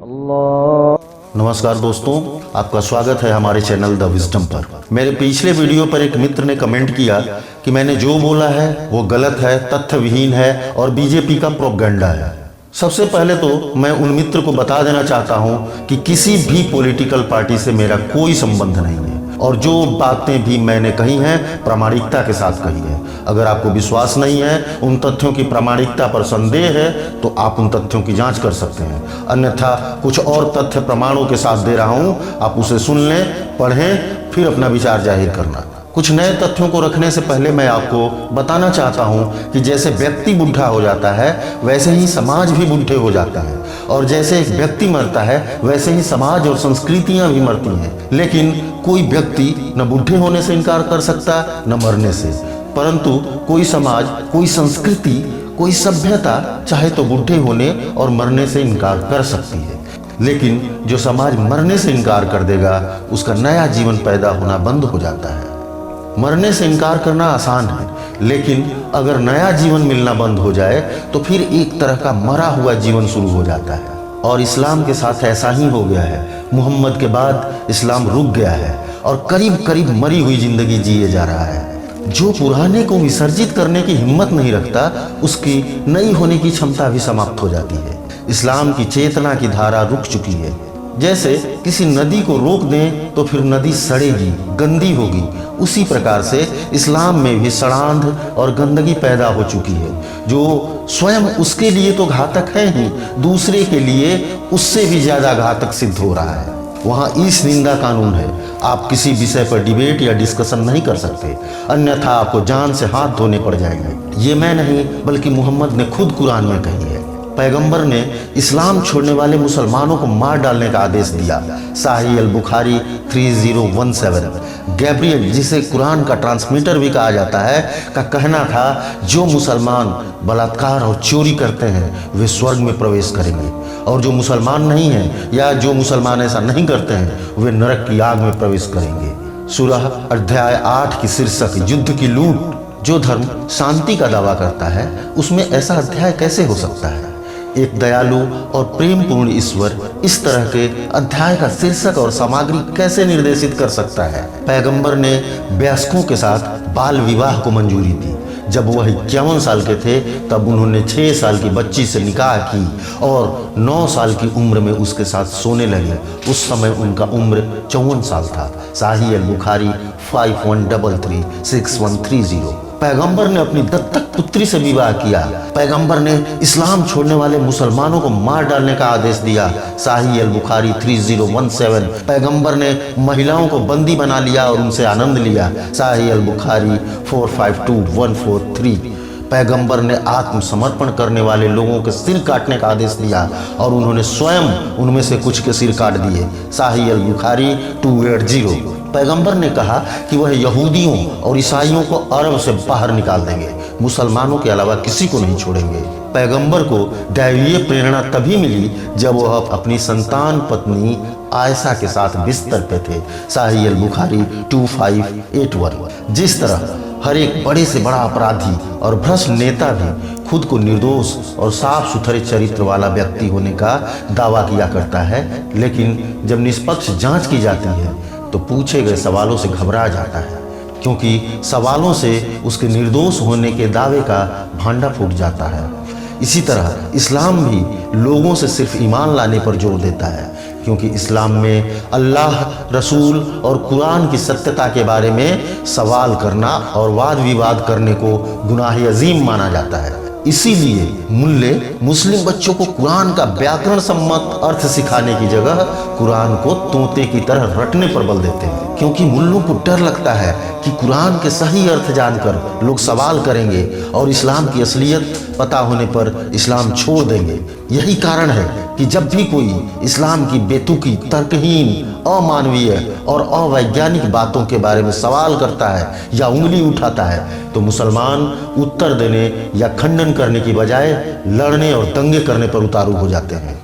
नमस्कार दोस्तों, आपका स्वागत है हमारे चैनल द विजडम पर। मेरे पिछले वीडियो पर एक मित्र ने कमेंट किया कि मैंने जो बोला है वो गलत है, तथ्य विहीन है और बीजेपी का प्रोपगेंडा है। सबसे पहले तो मैं उन मित्र को बता देना चाहता हूं कि किसी भी पॉलिटिकल पार्टी से मेरा कोई संबंध नहीं है और जो बातें भी मैंने कही हैं प्रामाणिकता के साथ कही है। अगर आपको विश्वास नहीं है, उन तथ्यों की प्रामाणिकता पर संदेह है, तो आप उन तथ्यों की जांच कर सकते हैं। अन्यथा कुछ और तथ्य प्रमाणों के साथ दे रहा हूं, आप उसे सुन लें, पढ़ें, फिर अपना विचार जाहिर करना। कुछ नए तथ्यों को रखने से पहले मैं आपको बताना चाहता हूं कि जैसे व्यक्ति बुढ़ा हो जाता है वैसे ही समाज भी बुढ़े हो जाता है, और जैसे एक व्यक्ति मरता है वैसे ही समाज और संस्कृतियां भी मरती हैं। लेकिन कोई व्यक्ति न बुढ़े होने से इनकार कर सकता न मरने से, परंतु कोई समाज, कोई संस्कृति, कोई सभ्यता चाहे तो बुढ़े होने और मरने से इनकार कर सकती है। लेकिन जो समाज मरने से इनकार कर देगा उसका नया जीवन पैदा होना बंद हो जाता है। मरने से इनकार करना आसान है, लेकिन अगर नया जीवन मिलना बंद हो जाए तो फिर एक तरह का मरा हुआ जीवन शुरू हो जाता है। और इस्लाम के साथ ऐसा ही हो गया है। मुहम्मद के बाद इस्लाम रुक गया है और करीब करीब मरी हुई जिंदगी जिए जा रहा है। जो पुराने को विसर्जित करने की हिम्मत नहीं रखता उसकी नई होने की क्षमता भी समाप्त हो जाती है। इस्लाम की चेतना की धारा रुक चुकी है। जैसे किसी नदी को रोक दें तो फिर नदी सड़ेगी, गंदी होगी, उसी प्रकार से इस्लाम में भी सड़ांध और गंदगी पैदा हो चुकी है, जो स्वयं उसके लिए तो घातक है ही, दूसरे के लिए उससे भी ज्यादा घातक सिद्ध हो रहा है। वहाँ ईश निंदा कानून है। आप किसी विषय पर डिबेट या डिस्कशन नहीं कर सकते, अन्यथा आपको जान से हाथ धोने पड़ जाएंगे। ये मैं नहीं बल्कि मुहम्मद ने खुद कुरान में कही है। पैगंबर ने इस्लाम छोड़ने वाले मुसलमानों को मार डालने का आदेश दिया। साही अल बुखारी 3017। गैब्रियल, जिसे कुरान का ट्रांसमीटर भी कहा जाता है, का कहना था जो मुसलमान बलात्कार और चोरी करते हैं वे स्वर्ग में प्रवेश करेंगे, और जो मुसलमान नहीं हैं या जो मुसलमान ऐसा नहीं करते हैं वे नरक की आग में प्रवेश करेंगे। सूरह अध्याय 8 की शीर्षक युद्ध की लूट। जो धर्म शांति का दावा करता है उसमें ऐसा अध्याय कैसे हो सकता है? एक दयालु और प्रेम पूर्ण ईश्वर इस तरह के अध्याय का शीर्षक और सामग्री कैसे निर्देशित कर सकता है? पैगंबर ने वयस्कों के साथ बाल विवाह को मंजूरी दी। जब वह 51 साल के थे तब उन्होंने 6 साल की बच्ची से निकाह की और 9 साल की उम्र में उसके साथ सोने लगे। उस समय उनका उम्र 54 साल था। साही अल बुखारी 51336130। पैगंबर ने अपनी दत्तक पुत्री से विवाह किया। पैगंबर ने इस्लाम छोड़ने वाले मुसलमानों को मार डालने का आदेश दिया। साही अल बुखारी 3017। पैगंबर ने महिलाओं को बंदी बना लिया और उनसे आनंद लिया। साही अल बुखारी 452143। पैगंबर ने आत्मसमर्पण करने वाले लोगों के सिर काटने का आदेश दिया और उन्होंने स्वयं उनमें से कुछ के सिर काट दिए। साही अल बुखारी 280। पैगंबर ने कहा कि वह यहूदियों और ईसाइयों को अरब से बाहर निकाल देंगे, मुसलमानों के अलावा किसी को नहीं छोड़ेंगे। पैगंबर को दैवीय प्रेरणा तभी मिली जब वह अपनी संतान पत्नी आयशा के साथ बिस्तर पे थे। साही अल बुखारी 2581। जिस तरह हर एक बड़े से बड़ा अपराधी और भ्रष्ट नेता भी खुद को निर्दोष और साफ सुथरे चरित्र वाला व्यक्ति होने का दावा किया करता है, लेकिन जब निष्पक्ष जांच की जाती है तो पूछे गए सवालों से घबरा जाता है, क्योंकि सवालों से उसके निर्दोष होने के दावे का भांडा फूट जाता है। इसी तरह इस्लाम भी लोगों से सिर्फ ईमान लाने पर जोर देता है, क्योंकि इस्लाम में अल्लाह, रसूल और कुरान की सत्यता के बारे में सवाल करना और वाद विवाद करने को गुनाह अजीम माना जाता है। इसीलिए मुल्ले मुस्लिम बच्चों को कुरान का व्याकरण सम्मत अर्थ सिखाने की जगह कुरान को तोते की तरह रटने पर बल देते हैं, क्योंकि मुल्लों को डर लगता है कि कुरान के सही अर्थ जानकर लोग सवाल करेंगे और इस्लाम की असलियत पता होने पर इस्लाम छोड़ देंगे। यही कारण है कि जब भी कोई इस्लाम की बेतुकी, तर्कहीन, अमानवीय और अवैज्ञानिक बातों के बारे में सवाल करता है या उंगली उठाता है तो मुसलमान उत्तर देने या खंडन करने की बजाय लड़ने और दंगे करने पर उतारू हो जाते हैं।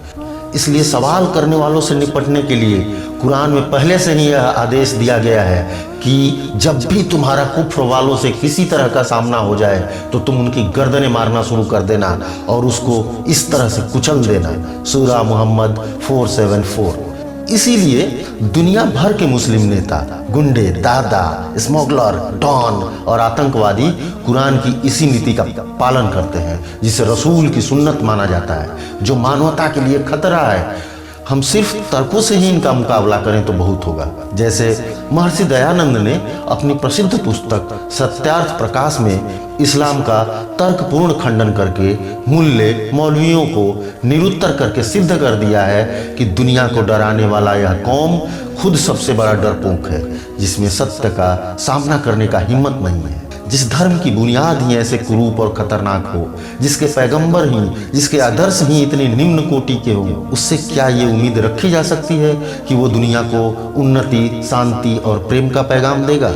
इसलिए सवाल करने वालों से निपटने के लिए कुरान में पहले से ही यह आदेश दिया गया है कि जब भी तुम्हारा कुफ्र वालों से किसी तरह का सामना हो जाए तो तुम उनकी गर्दनें मारना शुरू कर देना और उसको इस तरह से कुचल देना। सूरा मुहम्मद 474। इसीलिए दुनिया भर के मुस्लिम नेता, गुंडे, दादा, स्मगलर, डॉन और आतंकवादी कुरान की इसी नीति का पालन करते हैं, जिसे रसूल की सुन्नत माना जाता है, जो मानवता के लिए खतरा है। हम सिर्फ तर्कों से ही इनका मुकाबला करें तो बहुत होगा। जैसे महर्षि दयानंद ने अपनी प्रसिद्ध पुस्तक सत्यार्थ प्रकाश में इस्लाम का तर्कपूर्ण खंडन करके मुल्ले मौलवियों को निरुत्तर करके सिद्ध कर दिया है कि दुनिया को डराने वाला यह कौम खुद सबसे बड़ा डरपोक है, जिसमें सत्य का सामना करने का हिम्मत नहीं है। जिस धर्म की बुनियाद ही ऐसे कुरूप और खतरनाक हो, जिसके पैगंबर ही, जिसके आदर्श ही इतने निम्न कोटि के हो, उससे क्या ये उम्मीद रखी जा सकती है कि वो दुनिया को उन्नति, शांति और प्रेम का पैगाम देगा?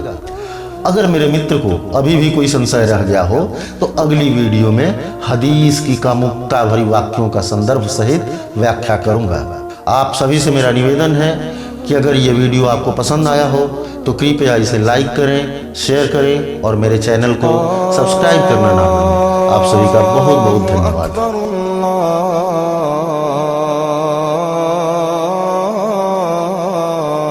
अगर मेरे मित्र को अभी भी कोई संशय रह गया हो तो अगली वीडियो में हदीस की कामुकता भरी वाक्यों का संदर्भ सहित व्याख्या करूंगा। आप सभी से मेरा निवेदन है कि अगर ये वीडियो आपको पसंद आया हो तो कृपया इसे लाइक करें, शेयर करें और मेरे चैनल को सब्सक्राइब करना ना भूलें। आप सभी का बहुत बहुत धन्यवाद।